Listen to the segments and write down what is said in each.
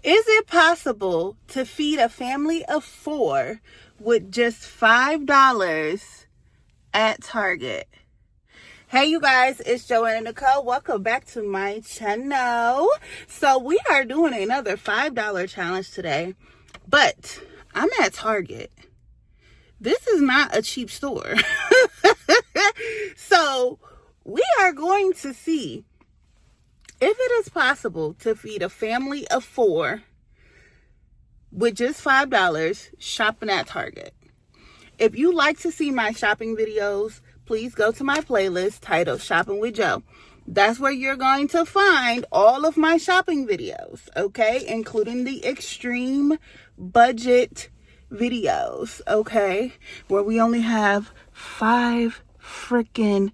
Is it possible to feed a family of 4 with just $5 at Target? Hey you guys, it's Joanna Nicole. Welcome back to my channel. So we are doing another $5 challenge today, but I'm at Target. This is not a cheap store. So we are going to see if it is possible to feed a family of 4 with just $5 shopping at Target. If you like to see my shopping videos, please go to my playlist titled Shopping with Joe. That's where you're going to find all of my shopping videos, okay? Including the extreme budget videos, okay? Where we only have $5 freaking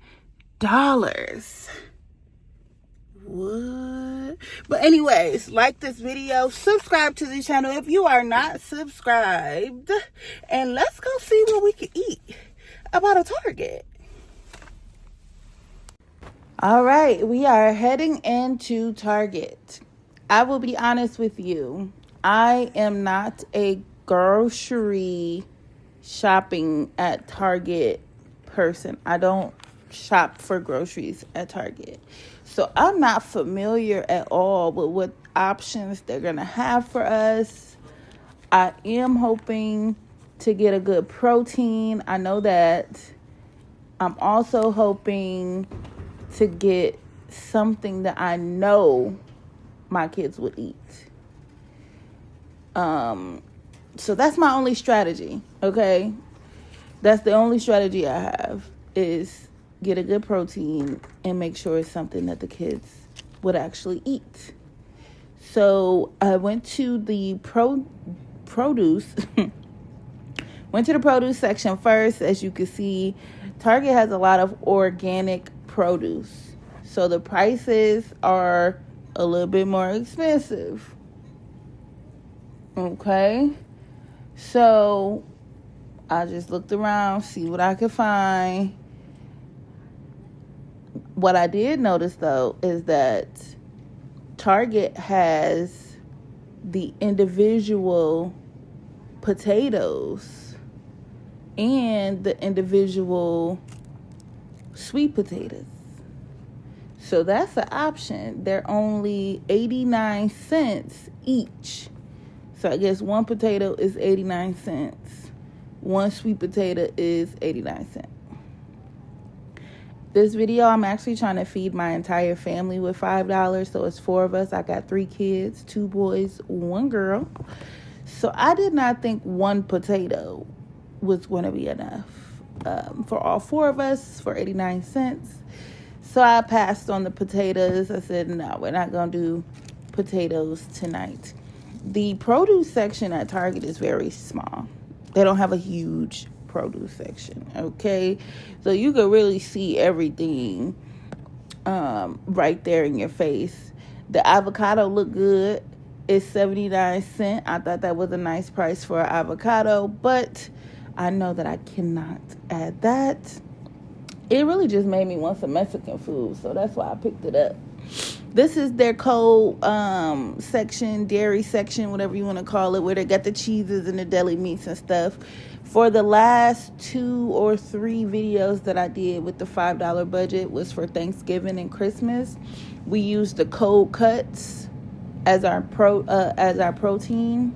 dollars. What? But anyways, like this video, subscribe to the channel if you are not subscribed, and let's go see what we can eat about a Target. All right, we are heading into Target. I will be honest with you, I am not a grocery shopping at Target person. I don't shop for groceries at Target. So I'm not familiar at all with what options they're going to have for us. I am hoping to get a good protein. I know that. I'm also hoping to get something that I know my kids would eat. So that's my only strategy, okay? That's the only strategy I have, is get a good protein and make sure it's something that the kids would actually eat. So I went to the produce section first. As you can see, Target has a lot of organic produce, so the prices are a little bit more expensive. Okay, so I just looked around, see what I could find. What I did notice, though, is that Target has the individual potatoes and the individual sweet potatoes. So that's an option. They're only 89 cents each. So I guess one potato is 89 cents. One sweet potato is 89 cents. This video, I'm actually trying to feed my entire family with $5. So it's 4 of us. I got 3 kids, 2 boys, 1 girl. So I did not think one potato was going to be enough for all 4 of us for 89 cents. So I passed on the potatoes. I said, no, we're not going to do potatoes tonight. The produce section at Target is very small. They don't have a huge produce section, okay? So you can really see everything right there in your face. The avocado looked good. It's 79 cents. I thought that was a nice price for an avocado, but I know that I cannot add that. It really just made me want some Mexican food, so that's why I picked it up. This is their cold section, dairy section, whatever you want to call it, where they got the cheeses and the deli meats and stuff. For the last 2 or 3 videos that I did with the $5 budget was for Thanksgiving and Christmas. We used the cold cuts as our protein,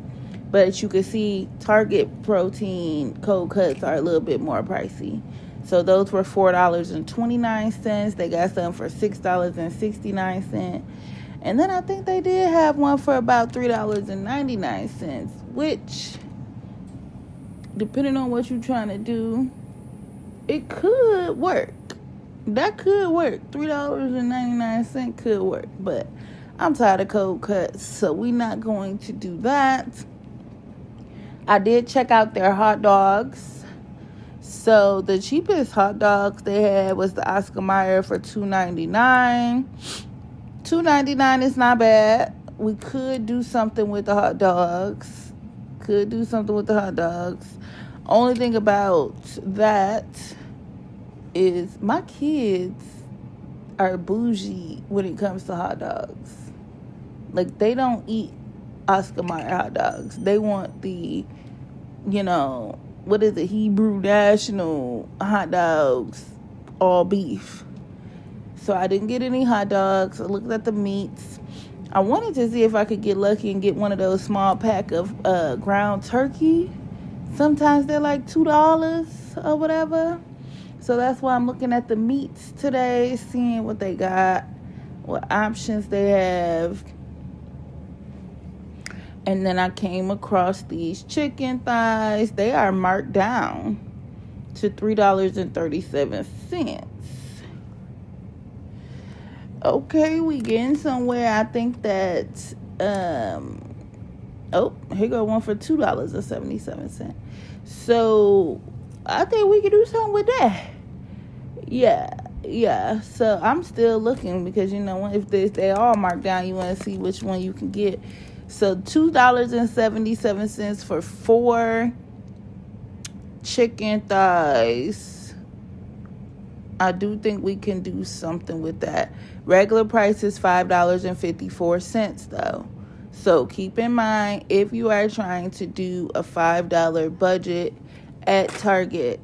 but as you can see, Target protein cold cuts are a little bit more pricey. So those were $4.29. They got some for $6.69. And then I think they did have one for about $3.99, which, depending on what you're trying to do, it could work. That could work. $3.99 could work. But I'm tired of cold cuts, so we're not going to do that. I did check out their hot dogs. So the cheapest hot dogs they had was the Oscar Mayer for $2.99. $2.99 is not bad. We could do something with the hot dogs. Only thing about that is my kids are bougie when it comes to hot dogs. Like, they don't eat Oscar Mayer hot dogs. They want the, what is it, Hebrew National hot dogs, all beef. So I didn't get any hot dogs. I looked at the meats. I wanted to see if I could get lucky and get one of those small pack of ground turkey. Sometimes they're like $2 or whatever. So that's why I'm looking at the meats today, seeing what they got, what options they have. And then I came across these chicken thighs. They are marked down to $3.37. Okay, we getting somewhere. I think that, here go one for $2.77. So I think we could do something with that. Yeah. So I'm still looking because, if they all marked down, you want to see which one you can get. So $2.77 for 4 chicken thighs. I do think we can do something with that. Regular price is $5.54 though. So keep in mind, if you are trying to do a $5 budget at Target,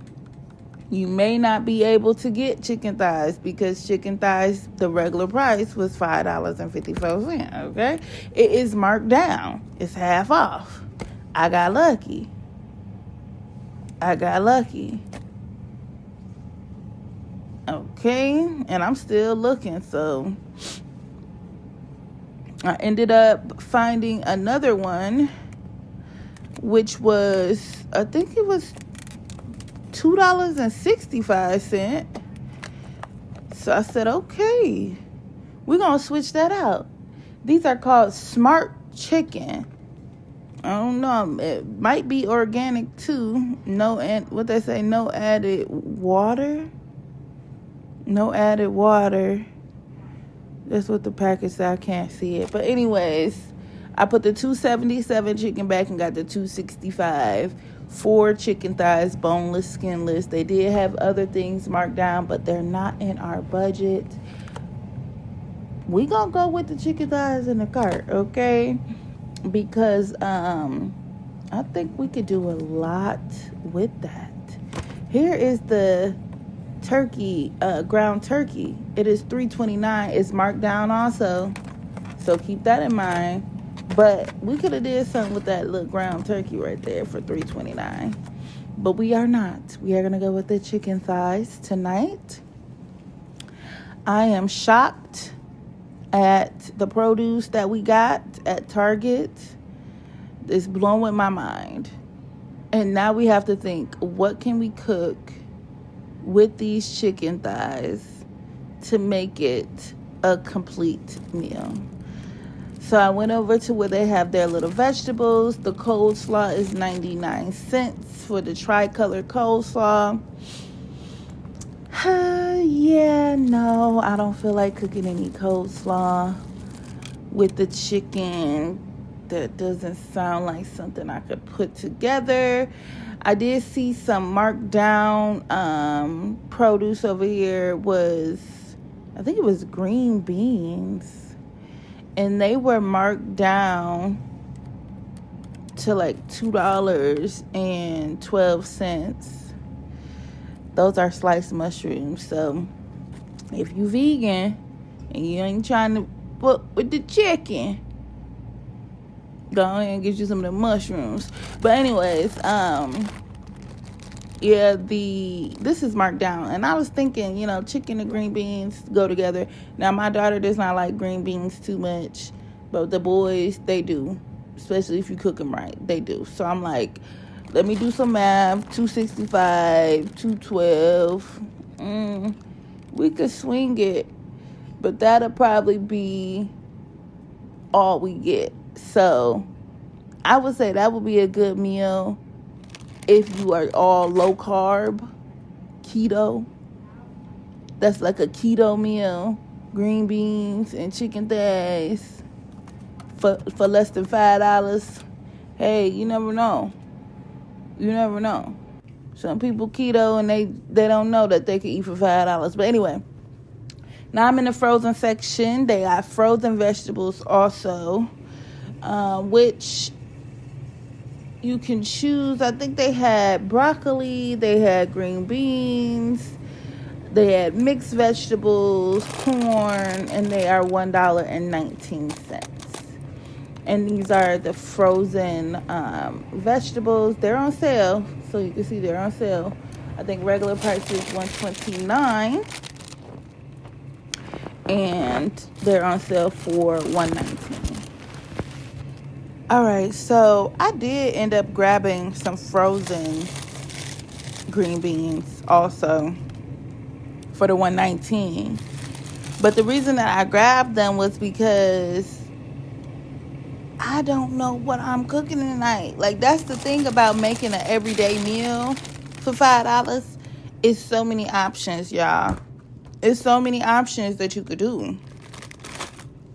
you may not be able to get chicken thighs because chicken thighs, the regular price was $5.54. Okay? It is marked down. It's half off. I got lucky. Okay? And I'm still looking, so I ended up finding another one, which was, I think it was $2.65. So I said, okay, we're going to switch that out. These are called Smart Chicken. I don't know. It might be organic too. No added water. That's what the package said. I can't see it. But anyways, I put the $2.77 chicken back and got the $2.65. 4 chicken thighs, boneless, skinless. They did have other things marked down, but they're not in our budget. We gonna go with the chicken thighs in the cart, okay? Because I think we could do a lot with that. Here is the turkey, ground turkey. It is $3.29. It's marked down also, so keep that in mind. But we could have did something with that little ground turkey right there for $3.29. But we are not. We are going to go with the chicken thighs tonight. I am shocked at the produce that we got at Target. It's blowing my mind. And now we have to think, what can we cook with these chicken thighs to make it a complete meal? So I went over to where they have their little vegetables. The coleslaw is 99 cents for the tricolor coleslaw. No, I don't feel like cooking any coleslaw with the chicken. That doesn't sound like something I could put together. I did see some marked down produce over here. I think it was green beans. And they were marked down to like $2.12. Those are sliced mushrooms. So if you vegan and you ain't trying to put with the chicken, go ahead and get you some of the mushrooms. But anyways, this is marked down. And I was thinking, chicken and green beans go together. Now, my daughter does not like green beans too much, but the boys, they do. Especially if you cook them right, they do. So I'm like, let me do some math. $2.65, $2.12. We could swing it, but that'll probably be all we get. So I would say that would be a good meal if you are all low carb, keto. That's like a keto meal. Green beans and chicken thighs for less than $5. Hey, you never know. Some people keto and they don't know that they can eat for $5. But anyway, now I'm in the frozen section. They got frozen vegetables also. which you can choose. I think they had broccoli, they had green beans, they had mixed vegetables, corn, and they are $1.19. And these are the frozen vegetables. They're on sale, so you can see they're on sale. I think regular price is $129, and they're on sale for $119. All right, so I did end up grabbing some frozen green beans also for the $119. But the reason that I grabbed them was because I don't know what I'm cooking tonight. Like, that's the thing about making an everyday meal for $5. It's so many options, y'all. It's so many options that you could do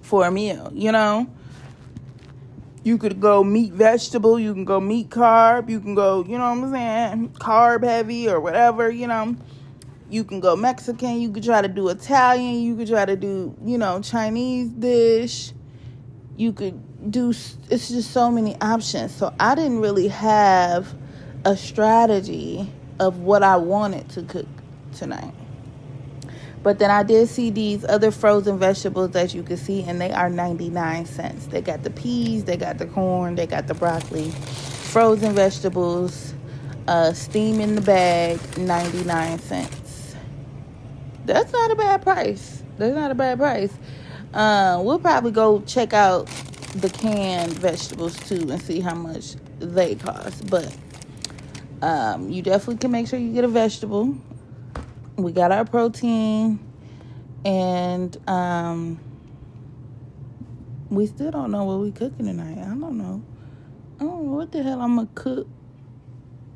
for a meal, you know? You could go meat vegetable, you can go meat carb, you can go, you know what I'm saying, carb heavy or whatever, you know. You can go Mexican, you could try to do Italian, you could try to do, you know, Chinese dish. You could do, it's just so many options. So I didn't really have a strategy of what I wanted to cook tonight. But then I did see these other frozen vegetables that you can see, and they are 99 cents. They got the peas, they got the corn, they got the broccoli. Frozen vegetables, steam in the bag, 99 cents. That's not a bad price. We'll probably go check out the canned vegetables too and see how much they cost. But you definitely can make sure you get a vegetable. We got our protein, and we still don't know what we cooking tonight. I don't know what the hell I'm gonna cook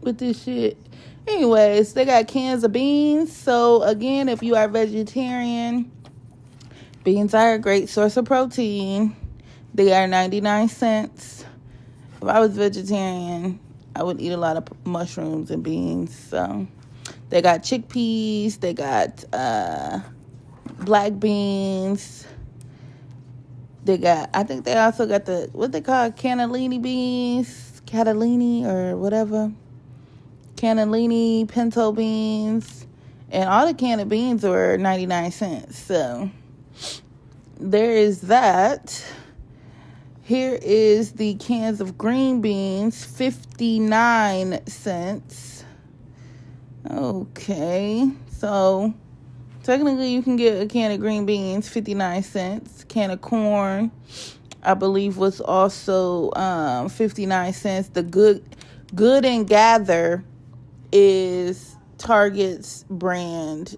with this shit. Anyways, they got cans of beans. So again, if you are vegetarian, beans are a great source of protein. They are 99 cents. If I was vegetarian, I would eat a lot of mushrooms and beans. So they got chickpeas. They got black beans. I think they also got what they call cannellini beans. Cannellini or whatever. Cannellini, pinto beans. And all the can of beans were 99 cents. So there is that. Here is the cans of green beans, 59 cents. Okay, so technically you can get a can of green beans, 59 cents. Can of corn, I believe, was also 59 cents. The Good and Gather is Target's brand.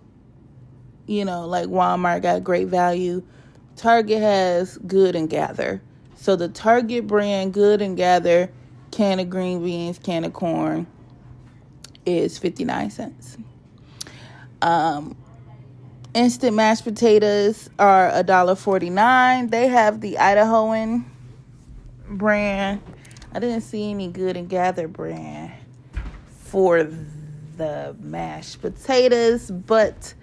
You know, like Walmart got Great Value. Target has Good and Gather. So the Target brand Good and Gather can of green beans, can of corn is 59 cents. Instant mashed potatoes are $1.49. They have the Idahoan brand. I didn't see any Good and Gather brand for the mashed potatoes, but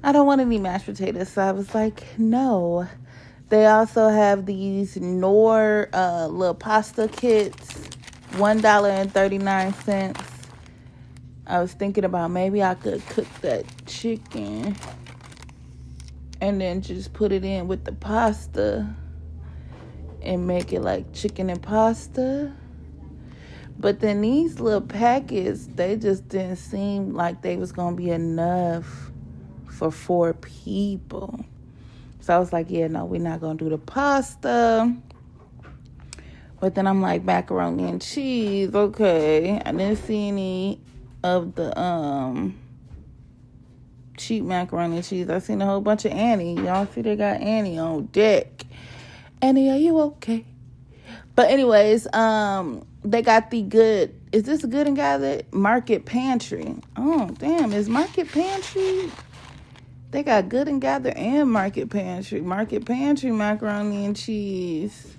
I don't want any mashed potatoes, so I was like, no. They also have these Knorr little pasta kits, $1.39. I was thinking about maybe I could cook that chicken and then just put it in with the pasta and make it like chicken and pasta. But then these little packets, they just didn't seem like they was going to be enough for 4 people. So I was like, yeah, no, we're not going to do the pasta. But then I'm like, macaroni and cheese, okay. I didn't see any of the cheap macaroni and cheese. I seen a whole bunch of Annie. Y'all see they got Annie on deck. Annie, are you okay? But anyways, they got the good, is this Good and Gather? Market Pantry. Oh, damn, is Market Pantry? They got Good and Gather and Market Pantry. Market Pantry macaroni and cheese.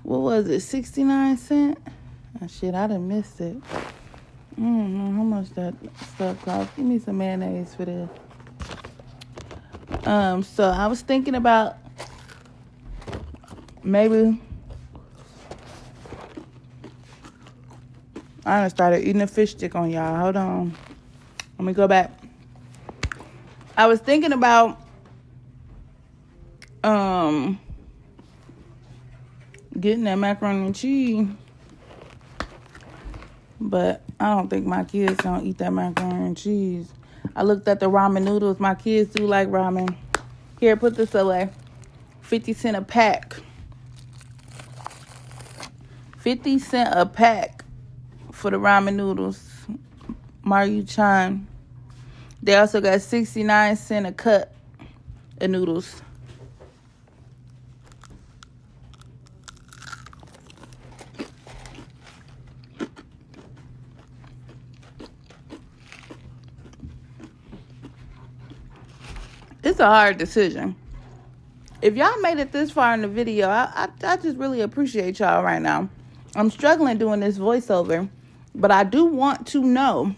What was it, 69 cents? Oh, shit, I done missed it. I don't know how much that stuff cost. Give me some mayonnaise for this. So I was thinking about maybe I done started eating a fish stick on y'all. Hold on. Let me go back. I was thinking about getting that macaroni and cheese, but I don't think my kids gonna eat that macaroni and cheese. I looked at the ramen noodles. My kids do like ramen. Here, put this away. 50 cents a pack. 50 cents a pack for the ramen noodles. Maruchan. They also got 69 cents a cut of noodles. It's a hard decision. If y'all made it this far in the video, I just really appreciate y'all right now. I'm struggling doing this voiceover, but I do want to know,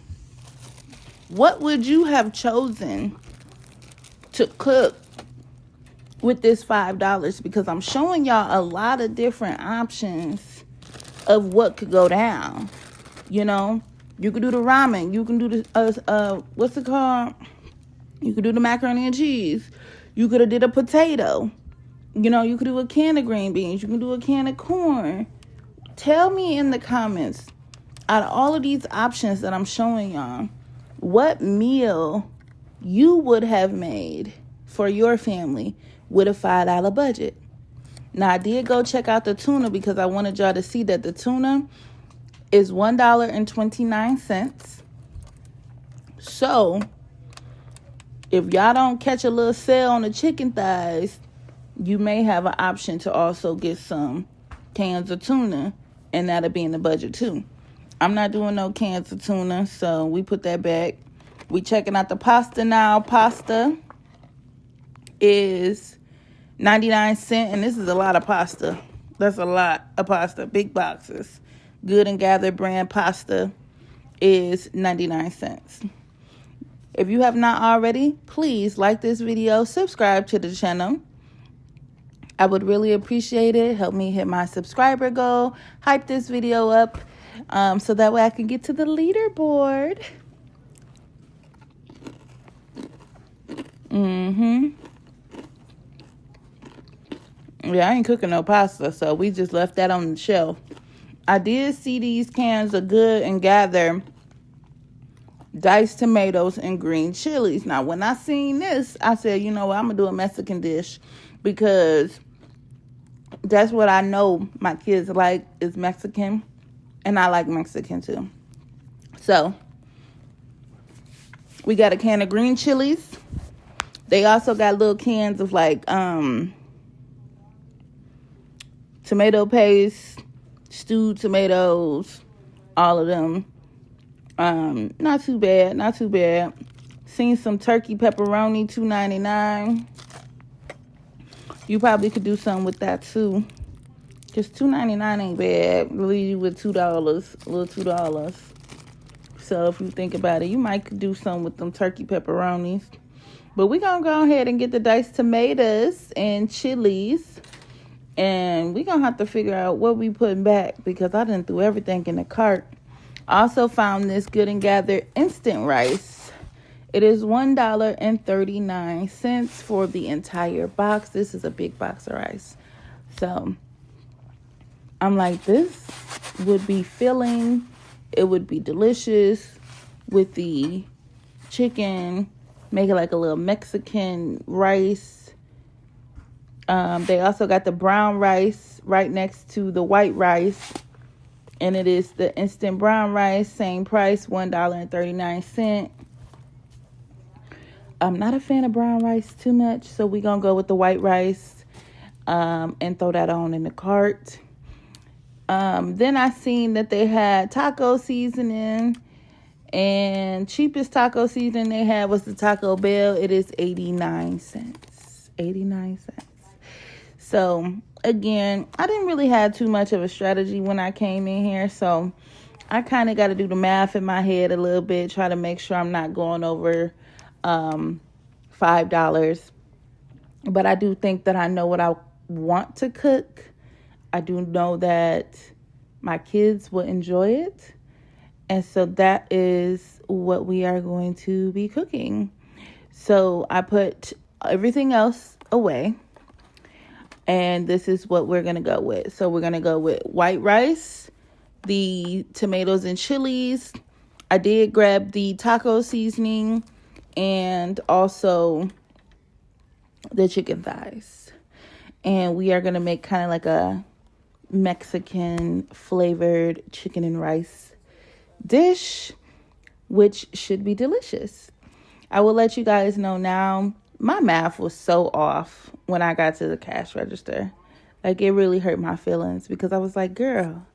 what would you have chosen to cook with this $5? Because I'm showing y'all a lot of different options of what could go down. You know, you could do the ramen. You can do the, what's it called? You could do the macaroni and cheese. You could have did a potato. You know, you could do a can of green beans. You can do a can of corn. Tell me in the comments, out of all of these options that I'm showing y'all, what meal you would have made for your family with a $5 budget. Now, I did go check out the tuna because I wanted y'all to see that the tuna is $1.29. So, if y'all don't catch a little sale on the chicken thighs, you may have an option to also get some cans of tuna, and that'll be in the budget too. I'm not doing no cans of tuna, so we put that back. We checking out the pasta now. Pasta is 99 cents, and this is a lot of pasta. That's a lot of pasta, big boxes. Good and Gather brand pasta is 99 cents. If you have not already, please like this video, subscribe to the channel. I would really appreciate it. Help me hit my subscriber goal. Hype this video up so that way I can get to the leaderboard. Yeah, I ain't cooking no pasta, so we just left that on the shelf. I did see these cans of Good and Gather diced tomatoes and green chilies. Now, when I seen this, I said, you know what, I'm going to do a Mexican dish because that's what I know my kids like is Mexican, and I like Mexican too. So, we got a can of green chilies. They also got little cans of like tomato paste, stewed tomatoes, all of them. Not too bad. Seen some turkey pepperoni, $2.99. You probably could do something with that too. Just $2.99 ain't bad. Leave you with $2, a little $2. So if you think about it, you might could do something with them turkey pepperonis. But we're going to go ahead and get the diced tomatoes and chilies. And we're going to have to figure out what we putting back because I done threw everything in the cart. I also found this Good and Gather instant rice. It is $1.39 for the entire box. This is a big box of rice. So I'm like, this would be filling. It would be delicious with the chicken. Make it like a little Mexican rice. They also got the brown rice right next to the white rice. And it is the instant brown rice, same price, $1.39. I'm not a fan of brown rice too much, so we're going to go with the white rice and throw that on in the cart. Then I seen that they had taco seasoning, and cheapest taco seasoning they had was the Taco Bell. It is 89 cents. 89 cents. So, again, I didn't really have too much of a strategy when I came in here, so I kind of got to do the math in my head a little bit, try to make sure I'm not going over $5. But I do think that I know what I want to cook. I do know that my kids will enjoy it. And so that is what we are going to be cooking. So I put everything else away. And this is what we're going to go with. So we're going to go with white rice, the tomatoes and chilies. I did grab the taco seasoning and also the chicken thighs. And we are going to make kind of like a Mexican flavored chicken and rice dish, which should be delicious. I will let you guys know now, my math was so off when I got to the cash register. Like, it really hurt my feelings because I was like, girl,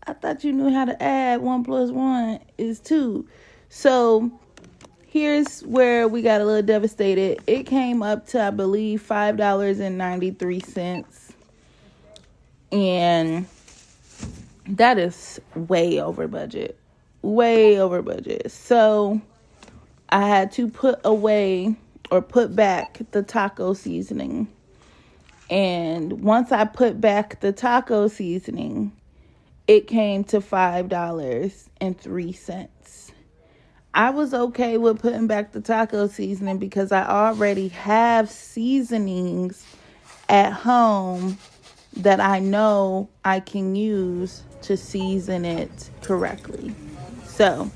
I thought you knew how to add 1 + 1 is 2. So here's where we got a little devastated. It came up to, I believe, $5.93. And that is way over budget. Way over budget. So I had to put away or put back the taco seasoning. And once I put back the taco seasoning, it came to $5.03. I was okay with putting back the taco seasoning because I already have seasonings at home that I know I can use to season it correctly. So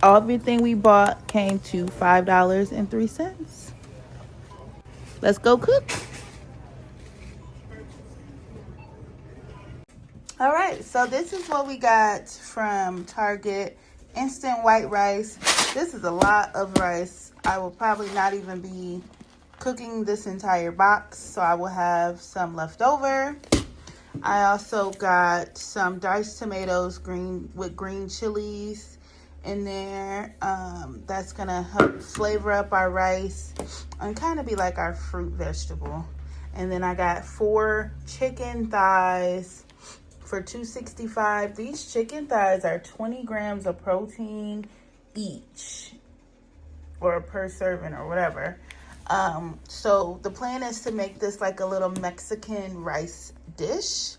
everything we bought came to $5.03. Let's go cook. All right, so this is what we got from Target. Instant white rice. This is a lot of rice. I will probably not even be cooking this entire box, so I will have some left over. I also got some diced tomatoes with green chilies in there. That's gonna help flavor up our rice and kind of be like our fruit vegetable. And then I got 4 chicken thighs for $2.65. These chicken thighs are 20 grams of protein each, or per serving or whatever. So the plan is to make this like a little Mexican rice dish.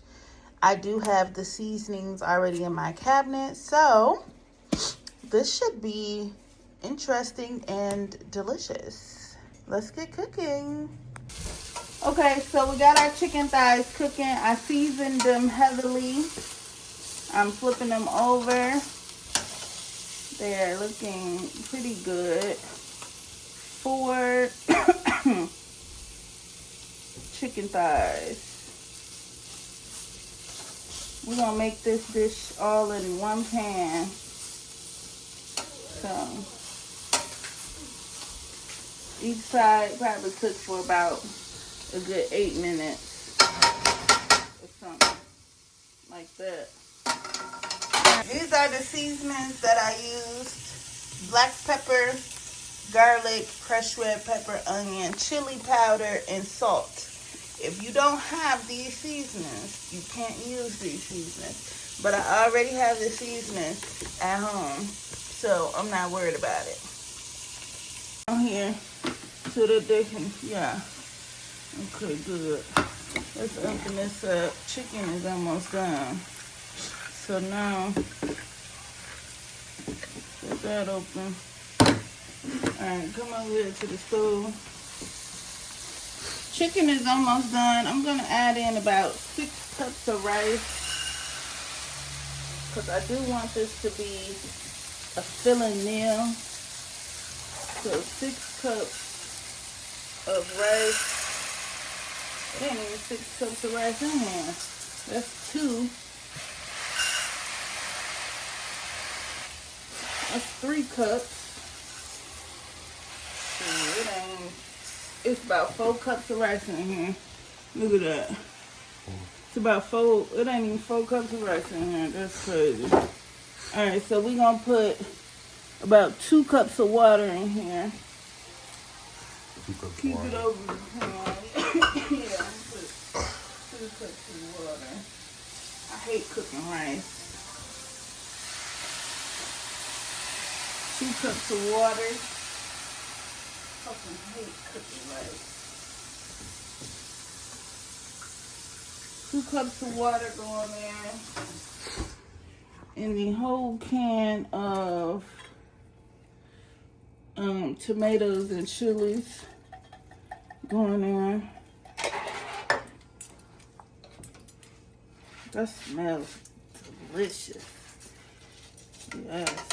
I do have the seasonings already in my cabinet, so this should be interesting and delicious. Let's get cooking. Okay, so we got our chicken thighs cooking. I seasoned them heavily. I'm flipping them over. They're looking pretty good. 4 chicken thighs. We're going to make this dish all in one pan. So each side probably cook for about a good 8 minutes or something like that. These are the seasonings that I used: black pepper, garlic, crushed red pepper, onion, chili powder, and salt. If you don't have these seasonings, you can't use these seasonings. But I already have the seasonings at home, so I'm not worried about it. I'm here so that they can, yeah. Okay, good. Let's open this up. Chicken is almost done. So now, get that open. Alright, come over here to the stove. Chicken is almost done. I'm going to add in about 6 cups of rice, because I do want this to be a filling meal. So 6 cups of rice. There ain't even 6 cups of rice in here. That's 2. That's 3 cups. It's about 4 cups of rice in here. Look at that. It's about 4. It ain't even 4 cups of rice in here. That's crazy. Alright, so we're going to put about 2 cups of water in here. Keep it over. Yeah, put 2 cups of water. I hate cooking rice. 2 cups of water. Fucking hate cooking rice. 2 cups of water going in. in the whole can of tomatoes and chilies going in. That smells delicious. Yes.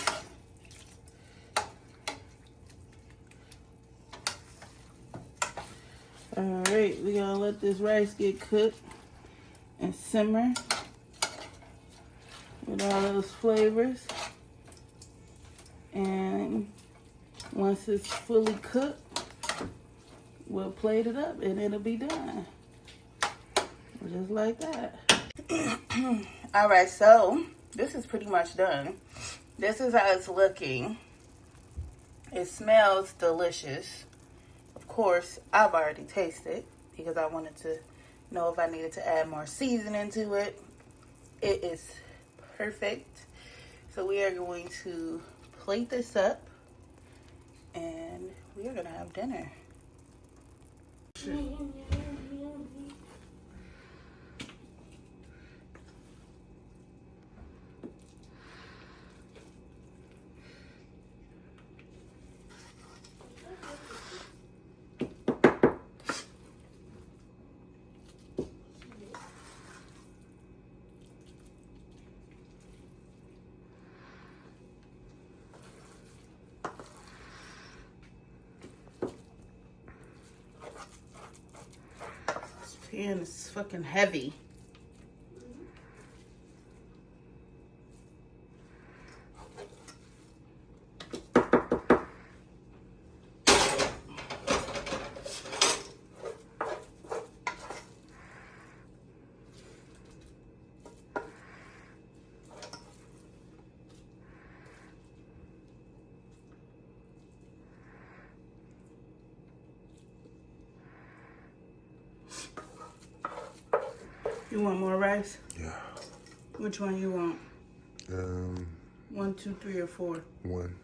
All right, we're gonna let this rice get cooked and simmer with all those flavors. And once it's fully cooked, we'll plate it up and it'll be done. Just like that. All right, so this is pretty much done. This is how it's looking. It smells delicious. Of course, I've already tasted because I wanted to know if I needed to add more seasoning to it. It is perfect. So we are going to plate this up and we are gonna have dinner. Pan is fucking heavy. You want more rice? Yeah. Which one you want? 1, 2, 3, or 4? 1.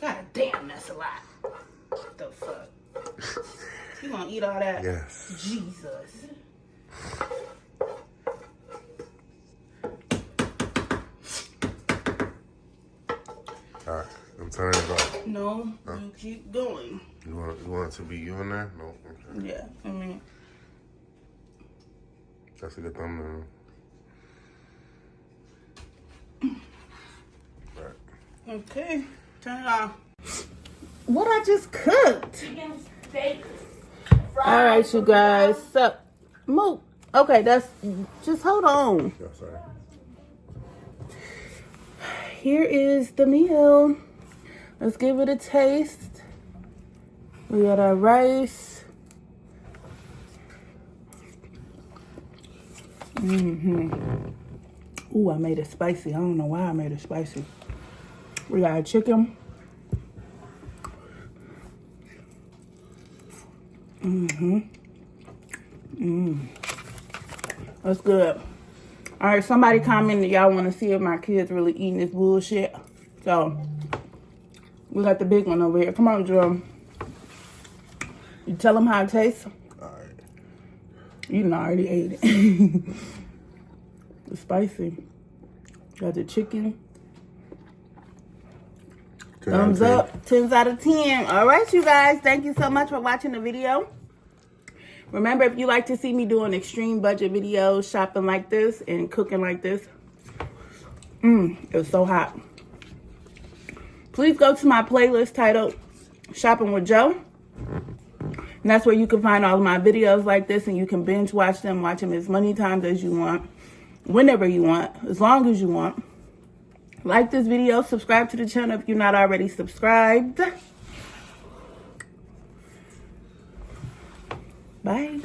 God damn, that's a lot. What the fuck? You gonna eat all that? Yes. Jesus. Alright, I'm turning it off. No, you keep going. You want it to be you in there? No? Okay. Yeah, I mean. That's a good thumbnail. Alright. Okay, turn it off. What I just cooked? Chicken steak. All right, you guys. So, move. Okay, that's just hold on. Yeah, sorry. Here is the meal. Let's give it a taste. We got our rice. Ooh, I made it spicy. I don't know why I made it spicy. We got chicken. That's good. All right, somebody commented y'all want to see if my kids really eating this bullshit. So, we got the big one over here. Come on, Joe. You tell them how it tastes? All right. You done already ate it. It's spicy. Got the chicken. Thumbs up. 10s out of 10. All right, you guys. Thank you so much for watching the video. Remember, if you like to see me doing extreme budget videos, shopping like this, and cooking like this, it's so hot. Please go to my playlist titled Shopping with Joe. And that's where you can find all of my videos like this, and you can binge watch them as many times as you want, whenever you want, as long as you want. Like this video, subscribe to the channel if you're not already subscribed. Bye.